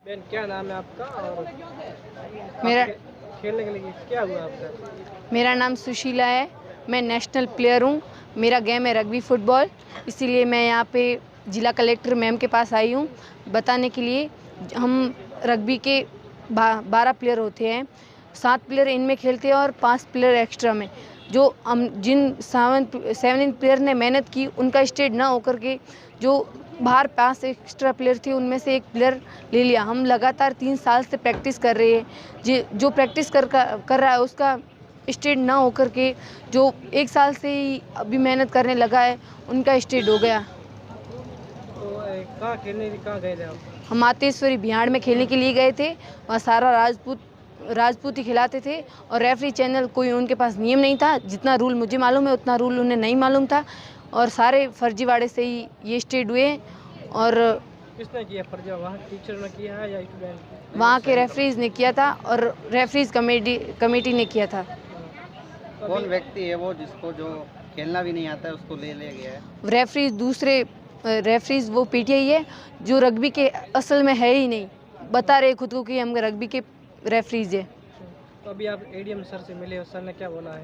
बहन क्या नाम है आपका और मेरा खेलने के लिए क्या हुआ आपका? मेरा नाम सुशीला है। मैं नेशनल प्लेयर हूँ। मेरा गेम है रग्बी फुटबॉल। इसीलिए मैं यहाँ पे जिला कलेक्टर मैम के पास आई हूँ बताने के लिए। हम रग्बी के 12 प्लेयर होते हैं, 7 प्लेयर इनमें खेलते हैं और 5 प्लेयर एक्स्ट्रा में। जो हम जिन 7 प्लेयर ने मेहनत की उनका स्टेट ना होकर के जो बाहर 5 एक्स्ट्रा प्लेयर थे उनमें से एक प्लेयर ले लिया। हम लगातार 3 साल से प्रैक्टिस कर रहे हैं। जो प्रैक्टिस कर रहा है उसका स्टेट ना होकर के जो 1 साल से ही अभी मेहनत करने लगा है उनका स्टेट हो गया। तो कहाँ गए थे आप? हम मातेश्वरी बिहार में खेलने के लिए गए थे। वहाँ सारा राजपूत ही खिलाते थे और रेफरी चैनल कोई उनके पास नियम नहीं था। जितना रूल मुझे मालूम है उतना रूल उन्हें नहीं मालूम था और सारे फर्जीवाड़े से ही ये स्टेट हुए। और किसने किया फर्जी? वहाँ टीचर ने किया है या स्टूडेंट? वहाँ के रेफरीज ने किया था और रेफरीज कमेटी ने किया था। कौन व्यक्ति है वो जिसको जो खेलना भी नहीं आता है उसको ले गया है? रेफरीज वो पीटीआई है जो रग्बी के असल में है ही नहीं, बता रहे खुद को कि हम रग्बी के रेफरीज है। तो अभी आप एडीएम सर से मिले और सर ने क्या बोला है?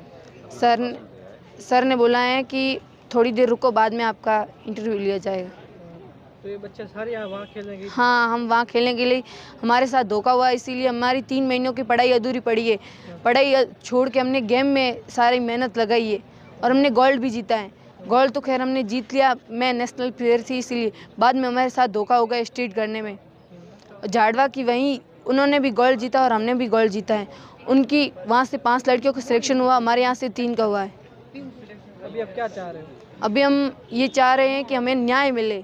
सर ने बोला है कि थोड़ी देर रुको, बाद में आपका इंटरव्यू लिया जाएगा। तो ये बच्चे सारे यहाँ वहाँ खेलने गए? हाँ, हम वहाँ खेलने के लिए हमारे साथ धोखा हुआ, इसीलिए हमारी 3 महीनों की पढ़ाई अधूरी पड़ी है। पढ़ाई छोड़ के हमने गेम में सारी मेहनत लगाई है और हमने गोल्ड भी जीता है। गोल्ड तो खैर हमने जीत लिया, मैं नेशनल प्लेयर थी इसीलिए। बाद में हमारे साथ धोखा हो गया स्टेट करने में। झाड़वा की वहीं उन्होंने भी गोल्ड जीता और हमने भी गोल्ड जीता है। उनकी वहाँ से 5 लड़कियों का सिलेक्शन हुआ, हमारे यहाँ से 3 का हुआ है। अभी आप क्या चाह रहे हो? अभी हम ये चाह रहे हैं कि हमें न्याय मिले,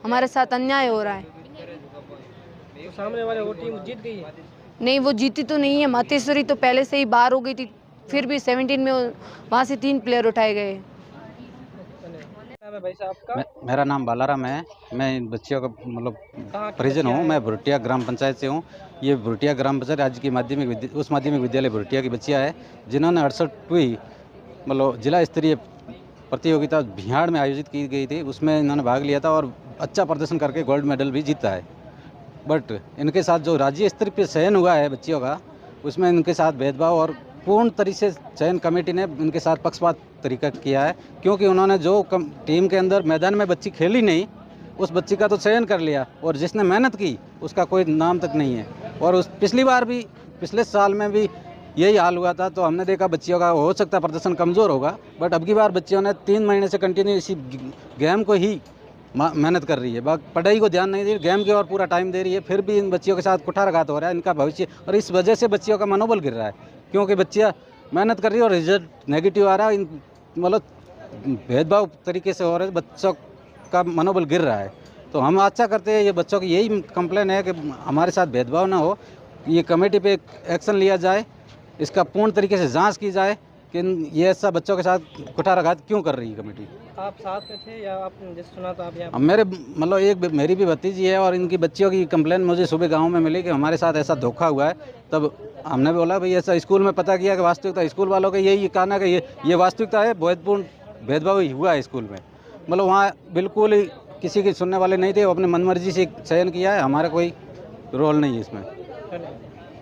हमारे साथ अन्याय हो रहा है। तो सामने वाले वो टीम जीत गई है? नहीं, वो जीती तो नहीं है। मातेश्वरी तो पहले से ही बाहर हो गई थी, फिर भी 17 में वहाँ से 3 प्लेयर उठाए गए। भाई साहब का? मेरा नाम बालाराम है। मैं इन बच्चियों का मतलब परिजन हूँ। मैं भुरटिया ग्राम पंचायत से हूँ। ये भुरटिया ग्राम पंचायत राज्य की माध्यमिक विद्यालय भुरटिया की बच्चियाँ हैं जिन्होंने 68वीं मतलब जिला स्तरीय प्रतियोगिता बिहार में आयोजित की गई थी, उसमें इन्होंने भाग लिया था और अच्छा प्रदर्शन करके गोल्ड मेडल भी जीता है। बट इनके साथ जो राज्य स्तर पर चयन हुआ है बच्चियों का, उसमें इनके साथ भेदभाव और पूर्ण तरीके से चयन कमेटी ने इनके साथ पक्षपात तरीका किया है, क्योंकि उन्होंने जो टीम के अंदर मैदान में बच्ची खेली नहीं उस बच्ची का तो चयन कर लिया और जिसने मेहनत की उसका कोई नाम तक नहीं है। और उस पिछले साल में भी यही हाल हुआ था, तो हमने देखा बच्चियों का हो सकता है प्रदर्शन कमज़ोर होगा, बट अब की बार बच्चियों ने 3 महीने से कंटिन्यू इसी गेम को ही मेहनत कर रही है। पढ़ाई को ध्यान नहीं दे रही, गेम की ओर पूरा टाइम दे रही है, फिर भी इन बच्चियों के साथ कुठाराघात हो रहा है, इनका भविष्य, और इस वजह से बच्चियों का मनोबल गिर रहा है, क्योंकि बच्चियाँ मेहनत कर रही है और रिजल्ट नेगेटिव आ रहा है। मतलब भेदभाव तरीके से हो रहे, बच्चों का मनोबल गिर रहा है। तो हम आशा करते हैं, ये बच्चों की यही कंप्लेन है कि हमारे साथ भेदभाव ना हो, ये कमेटी पे एक्शन लिया जाए, इसका पूर्ण तरीके से जांच की जाए कि ये ऐसा बच्चों के साथ कुठाराघात क्यों कर रही है कमेटी। आप साथ में थे या आपने जैसे सुना तो आप यहाँ? मेरे मतलब मेरी भी भतीजी है और इनकी बच्चियों की कंप्लेन मुझे सुबह गांव में मिली कि हमारे साथ ऐसा धोखा हुआ है। तब हमने बोला भाई ऐसा स्कूल में पता किया कि वास्तविकता स्कूल वालों का यही कहना है कि ये वास्तविकता है, बहुत भेदभाव ही हुआ है स्कूल में। मतलब वहाँ बिल्कुल ही किसी की सुनने वाले नहीं थे, वो अपने मनमर्जी से चयन किया है, हमारा कोई रोल नहीं है इसमें।